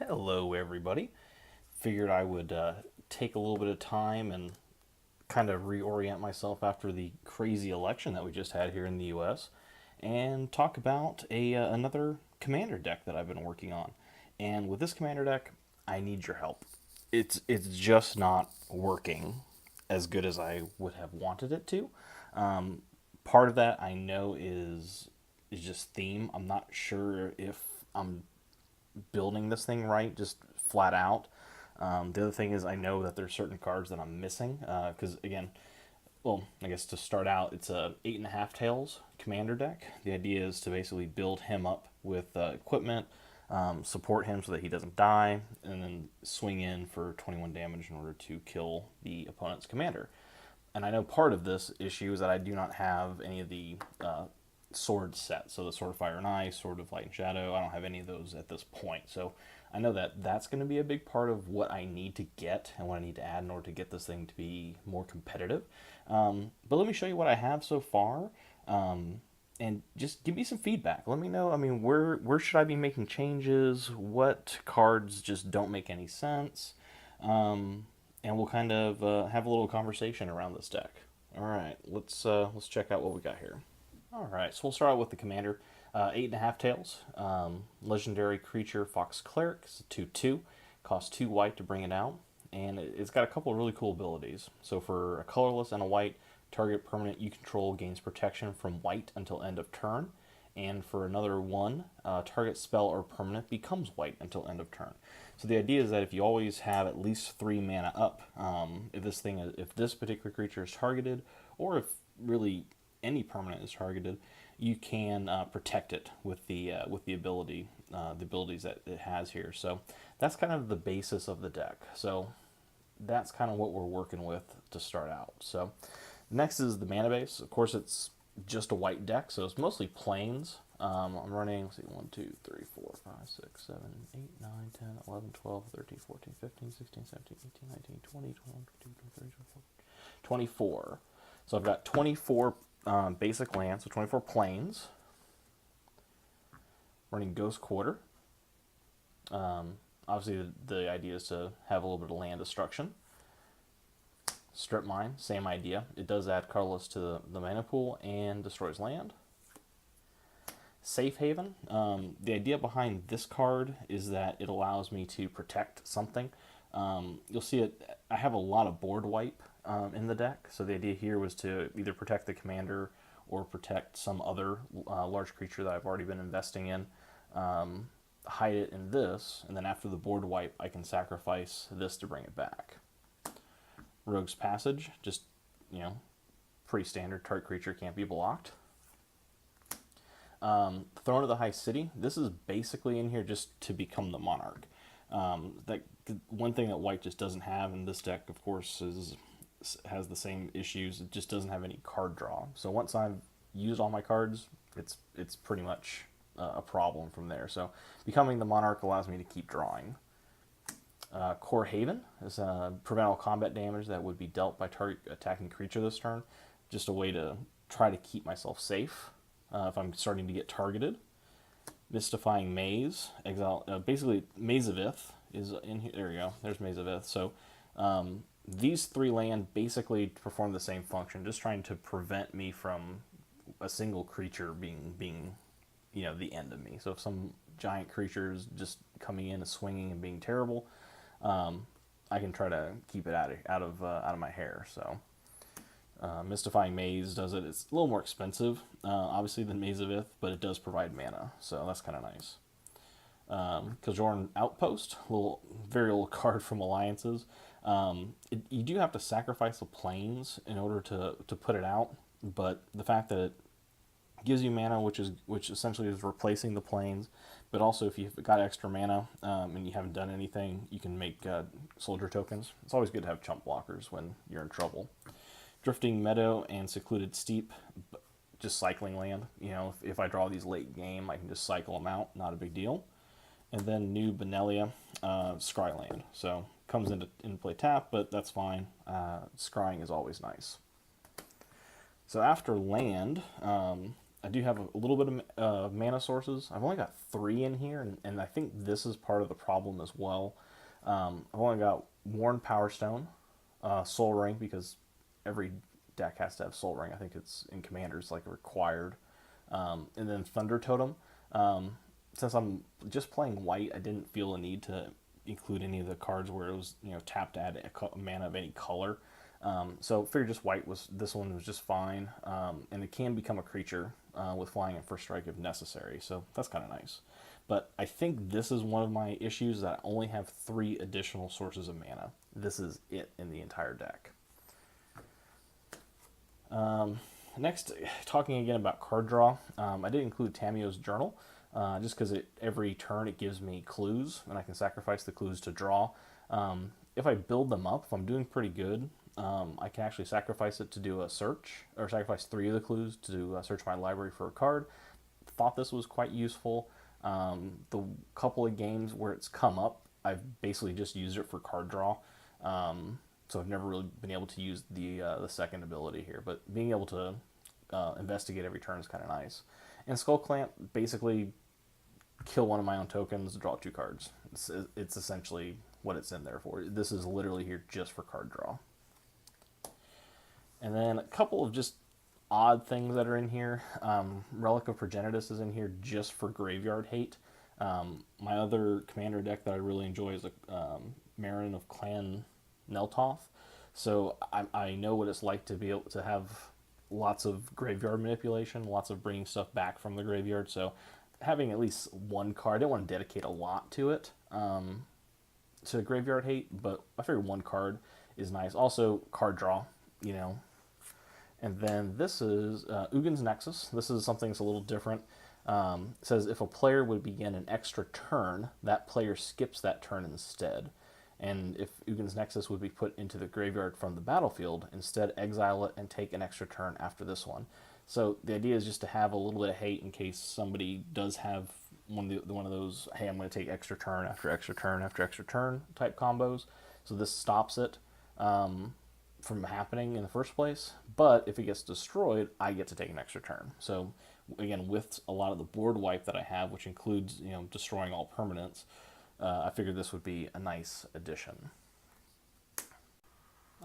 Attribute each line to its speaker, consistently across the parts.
Speaker 1: Hello, everybody. Figured I would take a little bit of time and kind of reorient myself after the crazy election that we just had here in the U.S. and talk about another commander deck that I've been working on. And with this commander deck, I need your help. It's just not working as good as I would have wanted it to. Part of that I know is just theme. I'm not sure if I'm building this thing right, just flat out. The other thing is I know that there's certain cards that I'm missing because again, well, I guess to start out, it's a 8.5 tails commander deck. The idea is to basically build him up with equipment, support him so that he doesn't die, and then swing in for 21 damage in order to kill the opponent's commander. And I know part of this issue is that I do not have any of the sword set. So the Sword of Fire and Ice, Sword of Light and Shadow, I don't have any of those at this point. So I know that that's going to be a big part of what I need to get and what I need to add in order to get this thing to be more competitive. But let me show you what I have so far. And just give me some feedback. Let me know. I mean, where should I be making changes? What cards just don't make any sense? And we'll kind of have a little conversation around this deck. All right, let's check out what we got here. All right, so we'll start out with the commander. 8.5 tails. Legendary creature Fox Cleric. It's a 2/2. Costs 2 white to bring it out. And it's got a couple of really cool abilities. So for a colorless and a white, target permanent you control gains protection from white until end of turn. And for another one, target spell or permanent becomes white until end of turn. So the idea is that if you always have at least 3 mana up, if this particular creature is targeted, or if really any permanent is targeted, you can protect it with the abilities that it has here. So that's kind of the basis of the deck. So that's kind of what we're working with to start out. So next is the mana base. Of course, it's just a white deck, so it's mostly plains. I'm running, let's see, 1, 2, 3, 4, 5, 6, 7, 8, 9, 10, 11, 12, 13, 14, 15, 16, 17, 18, 19, 20, 21, 22, 23, 24. 24. So I've got 24 basic lands, so 24 plains. Running Ghost Quarter. Obviously, the idea is to have a little bit of land destruction. Strip Mine, same idea. It does add colorless to the mana pool and destroys land. Safe Haven. The idea behind this card is that it allows me to protect something. You'll see it. I have a lot of board wipe in the deck, so the idea here was to either protect the commander or protect some other large creature that I've already been investing in. Hide it in this, and then after the board wipe, I can sacrifice this to bring it back. Rogue's Passage, just, pretty standard. Target creature can't be blocked. Throne of the High City. This is basically in here just to become the monarch. That one thing that white just doesn't have in this deck, of course, has the same issues. It just doesn't have any card draw. So once I've used all my cards, it's pretty much a problem from there. So becoming the monarch allows me to keep drawing. Core Haven is prevent all combat damage that would be dealt by target attacking creature this turn. Just a way to try to keep myself safe if I'm starting to get targeted. Mystifying Maze, exile. Basically, Maze of Ith is in here. There we go. There's Maze of Ith. So these 3 land basically perform the same function, just trying to prevent me from a single creature being the end of me. So if some giant creature is just coming in and swinging and being terrible, I can try to keep it out of my hair. So Mystifying Maze does it. It's a little more expensive, obviously, than Maze of Ith, but it does provide mana, so that's kind of nice. Khajoran Outpost, very little card from Alliances. You do have to sacrifice the plains in order to put it out, but the fact that it gives you mana, which essentially is replacing the plains, but also if you've got extra mana and you haven't done anything, you can make soldier tokens. It's always good to have chump blockers when you're in trouble. Drifting Meadow and Secluded Steep, just cycling land. If I draw these late game, I can just cycle them out, not a big deal. And then New Benelia, Scryland. So comes into play tap, but that's fine. Scrying is always nice. So after land, I do have a little bit of mana sources. I've only got 3 in here, and I think this is part of the problem as well. I've only got Worn Power Stone, Soul Ring, because every deck has to have Soul Ring. I think it's in Commanders like required. And then Thunder Totem. Since I'm just playing white, I didn't feel a need to include any of the cards where it was tapped to add a mana of any color. So figured just white this one was just fine, and it can become a creature with flying and first strike if necessary. So that's kind of nice. But I think this is one of my issues, that I only have 3 additional sources of mana. This is it in the entire deck. Next, talking again about card draw, I did include Tamiyo's Journal, just because every turn it gives me clues, and I can sacrifice the clues to draw. If I build them up, if I'm doing pretty good, I can actually sacrifice it to do a search, or sacrifice 3 of the clues to search my library for a card. Thought this was quite useful. The couple of games where it's come up, I've basically just used it for card draw. So I've never really been able to use the second ability here, but being able to investigate every turn is kind of nice. And Skull Clamp, basically kill one of my own tokens, draw 2 cards. It's essentially what it's in there for. This is literally here just for card draw. And then a couple of just odd things that are in here. Relic of Progenitus is in here just for graveyard hate. My other commander deck that I really enjoy is a Marin of Clan Neltoth. So I know what it's like to be able to have lots of graveyard manipulation, lots of bringing stuff back from the graveyard. So having at least 1 card, I didn't want to dedicate a lot to it, to graveyard hate, but I figured 1 card is nice. Also, card draw, And then this is Ugin's Nexus. This is something that's a little different. It says if a player would begin an extra turn, that player skips that turn instead. And if Ugin's Nexus would be put into the graveyard from the battlefield, instead exile it and take an extra turn after this one. So the idea is just to have a little bit of hate in case somebody does have one of those, hey, I'm going to take extra turn after extra turn after extra turn type combos. So this stops it from happening in the first place. But if it gets destroyed, I get to take an extra turn. So again, with a lot of the board wipe that I have, which includes destroying all permanents, I figured this would be a nice addition.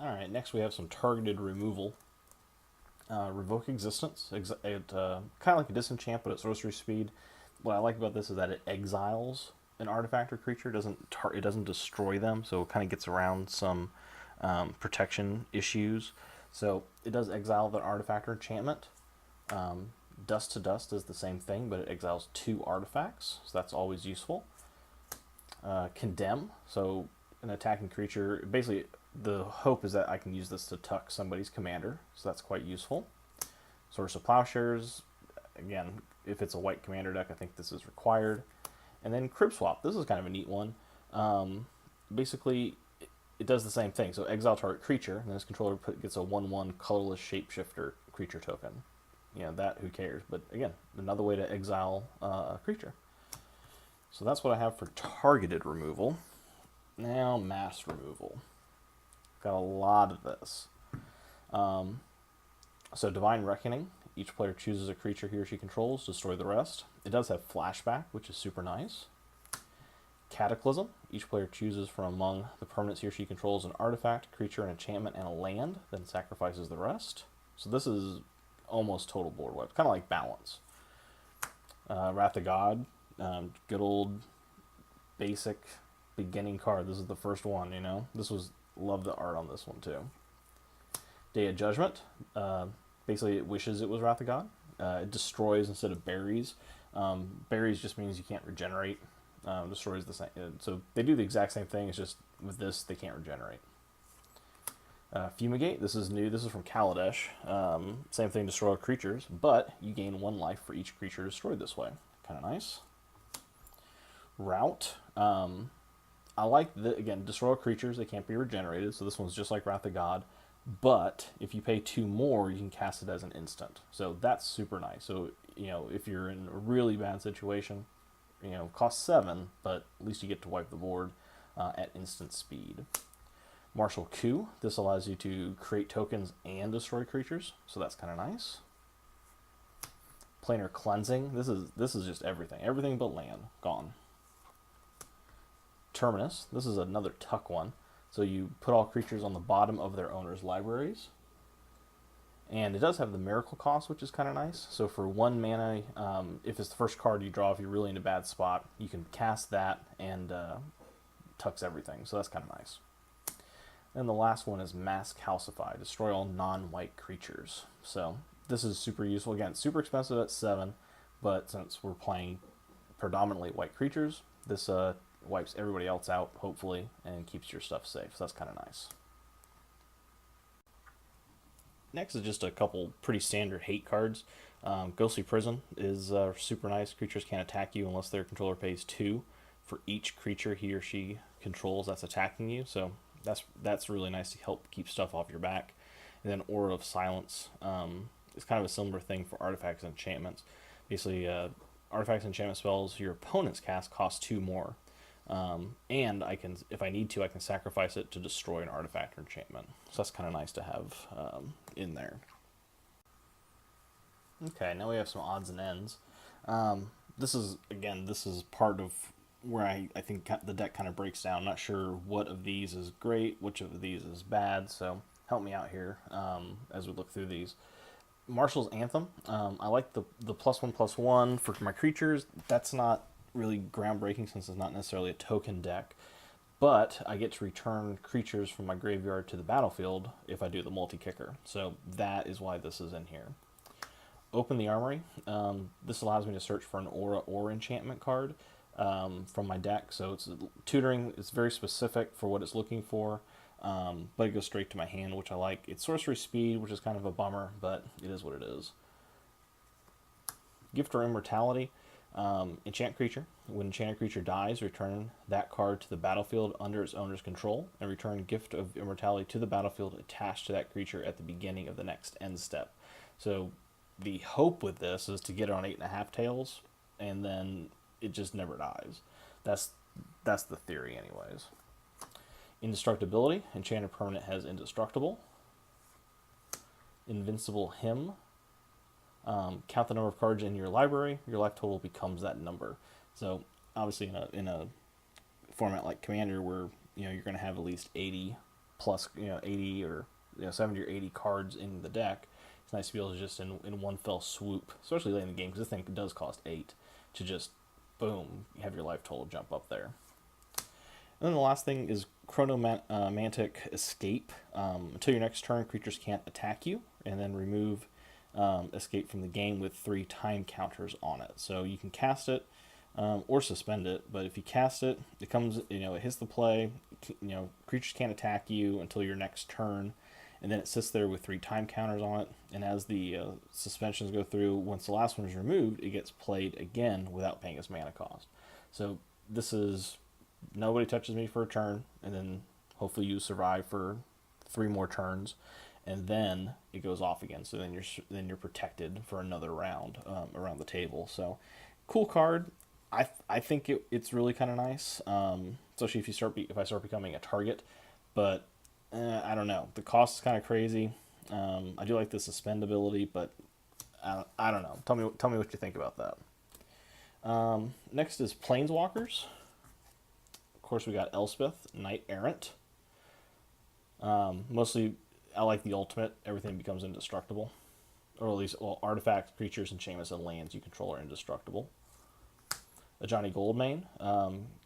Speaker 1: Alright, next we have some targeted removal. Revoke Existence. Kind of like a disenchant, but at sorcery speed. What I like about this is that it exiles an artifact or creature. It doesn't destroy them, so it kind of gets around some protection issues. So it does exile the artifact or enchantment. Dust to Dust is the same thing, but it exiles 2 artifacts, so that's always useful. Condemn, so an attacking creature, basically the hope is that I can use this to tuck somebody's commander, so that's quite useful. Source of Plowshares, again, if it's a white commander deck, I think this is required. And then Crib Swap, this is kind of a neat one. Basically, it does the same thing, so exile target creature, and then this controller gets a 1/1 colorless shapeshifter creature token. That, who cares? But again, another way to exile a creature. So that's what I have for targeted removal. Now, mass removal. Got a lot of this. So Divine Reckoning. Each player chooses a creature he or she controls, destroy the rest. It does have flashback, which is super nice. Cataclysm. Each player chooses from among the permanents he or she controls an artifact, creature, an enchantment, and a land, then sacrifices the rest. So this is almost total board wipe. Kind of like Balance. Wrath of God. Good old basic beginning card. This is the first one, Love the art on this one too. Day of Judgment. Basically, it wishes it was Wrath of God. It destroys instead of buries. Buries just means you can't regenerate. Destroys the same. So they do the exact same thing. It's just with this, they can't regenerate. Fumigate. This is new. This is from Kaladesh. Same thing, destroy creatures, but you gain 1 life for each creature destroyed this way. Kind of nice. Rout. I like again, destroy creatures, they can't be regenerated, so this one's just like Wrath of God, but if you pay 2 more, you can cast it as an instant. So that's super nice. So, if you're in a really bad situation, costs 7, but at least you get to wipe the board at instant speed. Martial Coup. This allows you to create tokens and destroy creatures, so that's kind of nice. Planar Cleansing. This is just everything but land gone. Terminus. This is another tuck one. So you put all creatures on the bottom of their owner's libraries. And it does have the miracle cost, which is kind of nice. So for 1 mana, if it's the first card you draw, if you're really in a bad spot, you can cast that and tucks everything. So that's kind of nice. And the last one is Mass Calcify. Destroy all non-white creatures. So this is super useful. Again, super expensive at 7, but since we're playing predominantly white creatures, this wipes everybody else out, hopefully, and keeps your stuff safe. So that's kind of nice. Next is just a couple pretty standard hate cards. Ghostly Prison is super nice. Creatures can't attack you unless their controller pays 2 for each creature he or she controls that's attacking you. So that's really nice to help keep stuff off your back. And then Aura of Silence is kind of a similar thing for artifacts and enchantments. Basically, artifacts and enchantment spells your opponent's cast cost 2 more. And I can, if I need to, I can sacrifice it to destroy an artifact or enchantment. So that's kind of nice to have in there. Okay, now we have some odds and ends. This is part of where I think the deck kind of breaks down. I'm not sure what of these is great, which of these is bad, so help me out here as we look through these. Marshal's Anthem. I like the +1/+1 for my creatures. That's not really groundbreaking since it's not necessarily a token deck, but I get to return creatures from my graveyard to the battlefield if I do the multi-kicker. So that is why this is in here. Open the Armory. This allows me to search for an aura or enchantment card from my deck. So it's tutoring. It's very specific for what it's looking for, but it goes straight to my hand, which I like. It's sorcery speed, which is kind of a bummer, but it is what it is. Gift or Immortality. Enchant creature. When enchanted creature dies, return that card to the battlefield under its owner's control, and return Gift of Immortality to the battlefield attached to that creature at the beginning of the next end step. So the hope with this is to get it on 8.5 tails, and then it just never dies. That's the theory, anyways. Indestructibility. Enchanted permanent has indestructible. Invincible Hymn. Count the number of cards in your library. Your life total becomes that number. So obviously in a format like Commander, where you're going to have at least 80 plus 80 or 70 or 80 cards in the deck, it's nice to be able to just in one fell swoop, especially late in the game, because this thing does cost 8, to just boom, you have your life total jump up there. And then the last thing is Chronomantic Escape. Until your next turn, creatures can't attack you, and then remove Escape from the game with 3 time counters on it. So you can cast it or suspend it, but if you cast it, it comes, it hits the play. Creatures can't attack you until your next turn, and then it sits there with 3 time counters on it. And as the suspensions go through, once the last one is removed, it gets played again without paying its mana cost. So this is nobody touches me for a turn, and then hopefully you survive for 3 more turns, and then it goes off again. So then you're protected for another round around the table. So cool card. I think it's really kind of nice, especially if I start becoming a target. But I don't know. The cost is kind of crazy. I do like the suspend ability, but I don't know. Tell me what you think about that. Next is Planeswalkers. Of course, we got Elspeth, Knight Errant. Mostly, I like the ultimate. Everything becomes indestructible. Or at least, artifacts, creatures, enchantments, and lands you control are indestructible. Ajani Goldmane.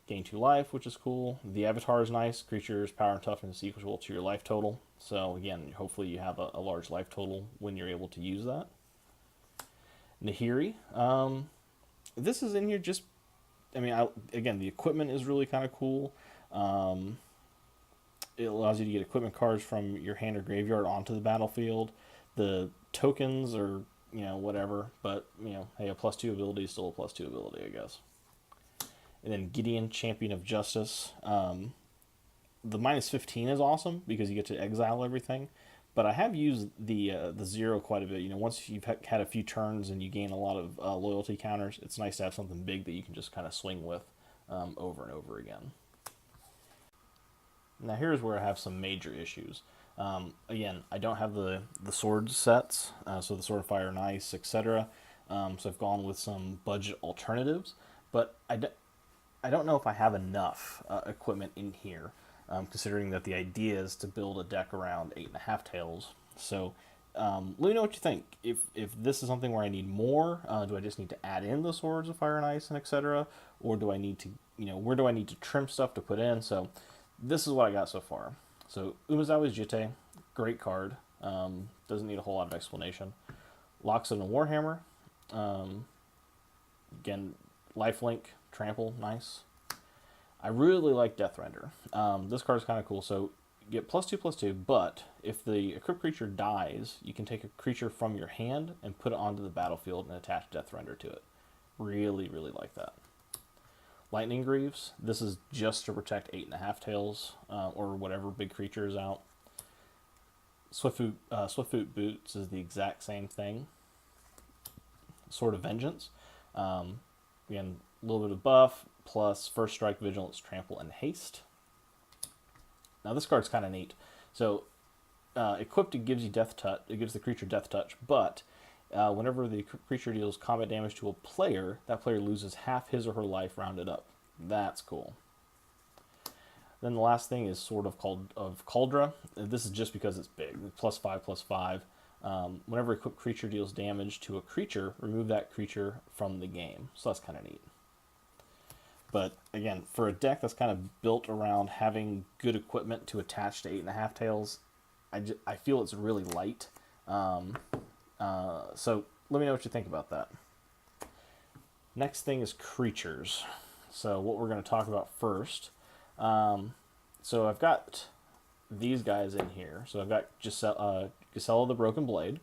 Speaker 1: Gain 2 life, which is cool. The avatar is nice. Creatures, power, and toughness equal to your life total. So, again, hopefully you have a large life total when you're able to use that. Nahiri. This is in here just... again, the equipment is really kind of cool. It allows you to get equipment cards from your hand or graveyard onto the battlefield. The tokens are, whatever, but, hey, a +2 ability is still a +2 ability, I guess. And then Gideon, Champion of Justice. The -15 is awesome because you get to exile everything, but I have used the 0 quite a bit. Once you've had a few turns and you gain a lot of loyalty counters, it's nice to have something big that you can just kind of swing with over and over again. Now here's where I have some major issues. Again, I don't have the sword sets, so the Sword of Fire and Ice, etc. So I've gone with some budget alternatives, but I don't know if I have enough equipment in here, considering that the idea is to build a deck around 8.5 tails. So let me know what you think. If this is something where I need more, do I just need to add in the Swords of Fire and Ice and etc., or do I need to, where do I need to trim stuff to put in? So this is what I got so far. So Umezawa's Jitte, great card. Doesn't need a whole lot of explanation. Loxodon and Warhammer. Again, lifelink, trample, nice. I really like Deathrender. This card is kind of cool. So you get +2/+2, but if the equipped creature dies, you can take a creature from your hand and put it onto the battlefield and attach Deathrender to it. Really, really like that. Lightning Greaves. This is just to protect 8.5 tails or whatever big creature is out. Swiftfoot Boots is the exact same thing. Sword of Vengeance. Again, a little bit of buff, plus First Strike, Vigilance, Trample, and Haste. Now this card's kind of neat. So, equipped, it gives you Death Touch. It gives the creature Death Touch, but whenever the creature deals combat damage to a player, that player loses half his or her life rounded up. That's cool. Then the last thing is Sword of Kaldra. This is just because it's big. +5/+5. Whenever a equipped creature deals damage to a creature, remove that creature from the game. So that's kind of neat. But again, for a deck that's kind of built around having good equipment to attach to 8.5 tails, I feel it's really light. So let me know what you think about that. Next thing is creatures. So what we're going to talk about first. So I've got these guys in here. So I've got Gisela the Broken Blade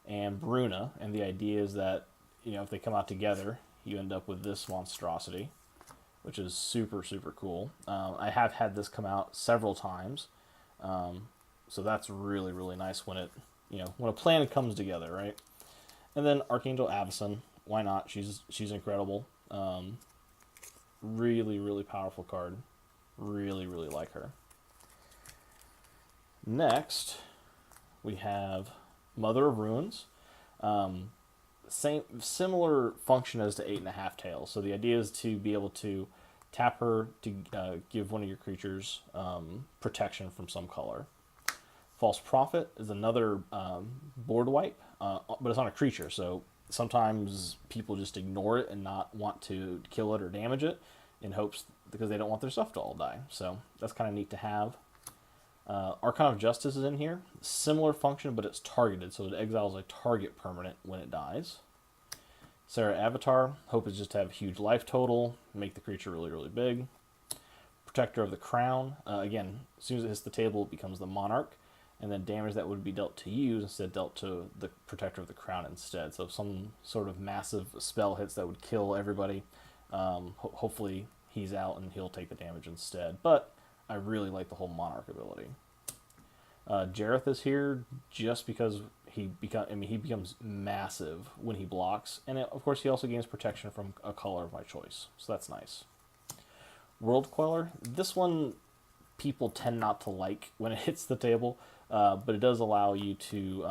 Speaker 1: and Bruna, and the idea is that, if they come out together, you end up with this monstrosity, which is super, super cool. I have had this come out several times, so that's really, really nice when it, when a plan comes together, right? And then Archangel Avacyn, why not? She's incredible. Really, really powerful card. Really, really like her. Next, we have Mother of Ruins. Similar function as to 8.5 tails. So the idea is to be able to tap her to give one of your creatures protection from some color. False Prophet is another board wipe, but it's on a creature. So sometimes people just ignore it and not want to kill it or damage it in hopes because they don't want their stuff to all die. So that's kind of neat to have. Archon of Justice is in here. Similar function, but it's targeted, so it exiles a target permanent when it dies. Serra Avatar. Hope is just to have huge life total, make the creature really, really big. Protector of the Crown. Again, as soon as it hits the table, it becomes the Monarch, and then damage that would be dealt to you is instead dealt to the Protector of the Crown instead. So if some sort of massive spell hits that would kill everybody, hopefully he's out and he'll take the damage instead. But I really like the whole Monarch ability. Jareth is here just because he becomes massive when he blocks, and of course he also gains protection from a color of my choice, so that's nice. World Queller, this one people tend not to like when it hits the table, but it does allow you to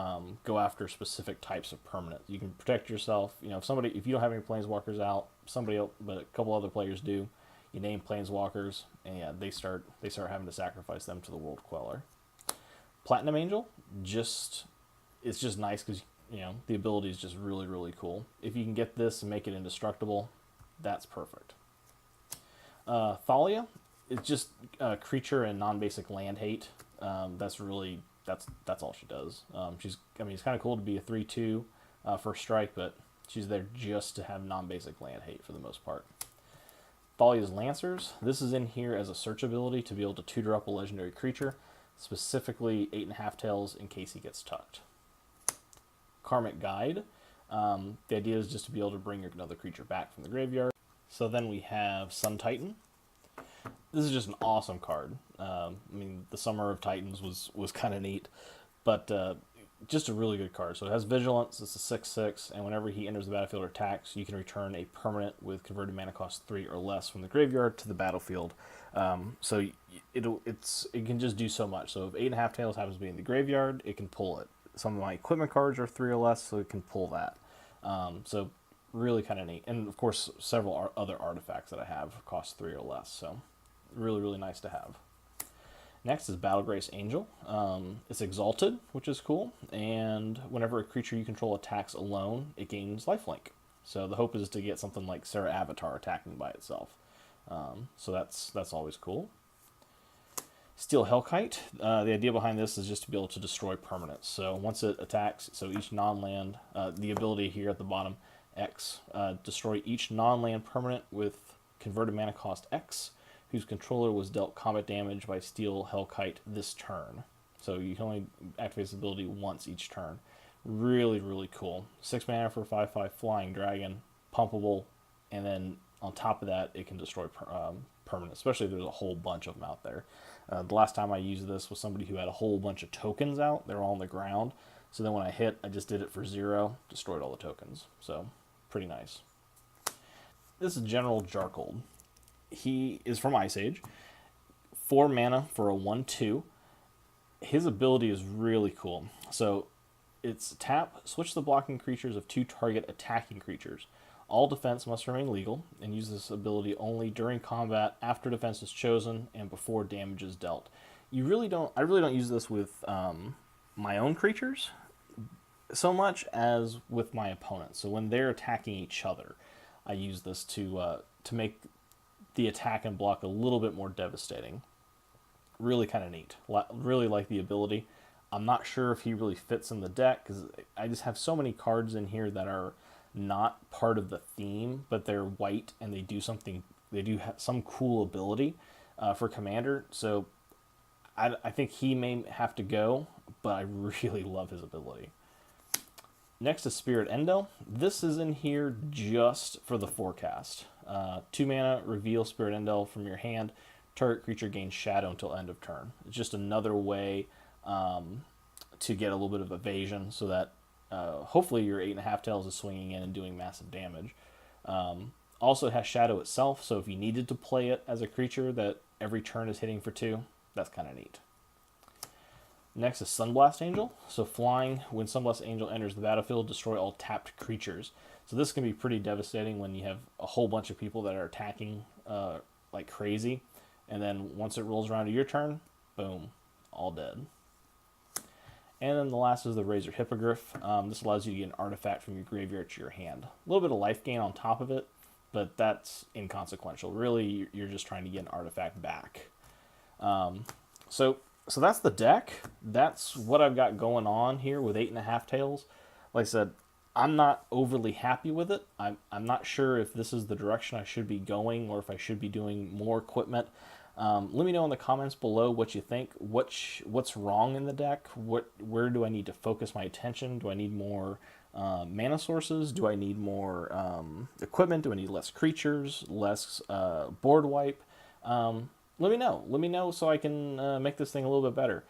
Speaker 1: go after specific types of permanents. You can protect yourself. If you don't have any planeswalkers out, somebody else, but a couple other players do. You name planeswalkers, and yeah, they start having to sacrifice them to the World Queller. Platinum Angel, it's just nice because the ability is just really, really cool. If you can get this and make it indestructible, that's perfect. Thalia, it's just creature and non-basic land hate. That's all she does. It's kind of cool to be a 3/2 first strike, but she's there just to have non-basic land hate for the most part. Thalia's Lancers. This is in here as a search ability to be able to tutor up a legendary creature, specifically 8.5 tails in case he gets tucked. Karmic Guide. The idea is just to be able to bring another creature back from the graveyard. So then we have Sun Titan. This is just an awesome card. The Summer of Titans was kind of neat, but just a really good card. So it has Vigilance, it's a 6/6, and whenever he enters the battlefield or attacks, you can return a permanent with converted mana cost 3 or less from the graveyard to the battlefield. So it can just do so much. So if 8.5 tails happens to be in the graveyard, it can pull it. Some of my equipment cards are 3 or less, so it can pull that. So really kind of neat. And of course, several other artifacts that I have cost 3 or less. So really, really nice to have. Next is Battlegrace Angel. It's exalted, which is cool, and whenever a creature you control attacks alone, it gains lifelink. So the hope is to get something like Serra Avatar attacking by itself. So that's always cool. Steel Hellkite. The idea behind this is just to be able to destroy permanents. So once it attacks, so each non-land, the ability here at the bottom, X, destroy each non-land permanent with converted mana cost X, whose controller was dealt combat damage by Steel Hellkite this turn. So you can only activate this ability once each turn. Really, really cool. 6 mana for 5/5 Flying Dragon, pumpable, and then on top of that, it can destroy permanent, especially if there's a whole bunch of them out there. The last time I used this was somebody who had a whole bunch of tokens out. They were all on the ground. So then when I hit, I just did it for 0, destroyed all the tokens. So pretty nice. This is General Jarkold. He is from Ice Age. 4 mana for a 1/2. His ability is really cool. So it's tap, switch the blocking creatures of 2 target attacking creatures. All defense must remain legal, and use this ability only during combat, after defense is chosen, and before damage is dealt. I really don't use this with my own creatures so much as with my opponents. So when they're attacking each other, I use this to make the attack and block a little bit more devastating. Really kind of neat. Really like the ability. I'm not sure if he really fits in the deck because I just have so many cards in here that are not part of the theme, but they're white and they do something. They do have some cool ability for Commander. So I think he may have to go, but I really love his ability. Next is Spirit Endel. This is in here just for the forecast. 2 mana, reveal Spirit Endel from your hand. Target creature gains shadow until end of turn. It's just another way to get a little bit of evasion so that hopefully your 8.5 tails is swinging in and doing massive damage. Also, it has shadow itself, so if you needed to play it as a creature that every turn is hitting for 2, that's kind of neat. Next is Sunblast Angel. So flying, when Sunblast Angel enters the battlefield, destroy all tapped creatures. So this can be pretty devastating when you have a whole bunch of people that are attacking like crazy. And then once it rolls around to your turn, boom, all dead. And then the last is the Razor Hippogriff. This allows you to get an artifact from your graveyard to your hand. A little bit of life gain on top of it, but that's inconsequential. Really, you're just trying to get an artifact back. So that's the deck. That's what I've got going on here with 8.5 tails. Like I said, I'm not overly happy with it. I'm not sure if this is the direction I should be going or if I should be doing more equipment. Let me know in the comments below what you think. What's wrong in the deck? Where do I need to focus my attention? Do I need more mana sources? Do I need more equipment? Do I need less creatures? Less board wipe? Let me know. Let me know so I can make this thing a little bit better.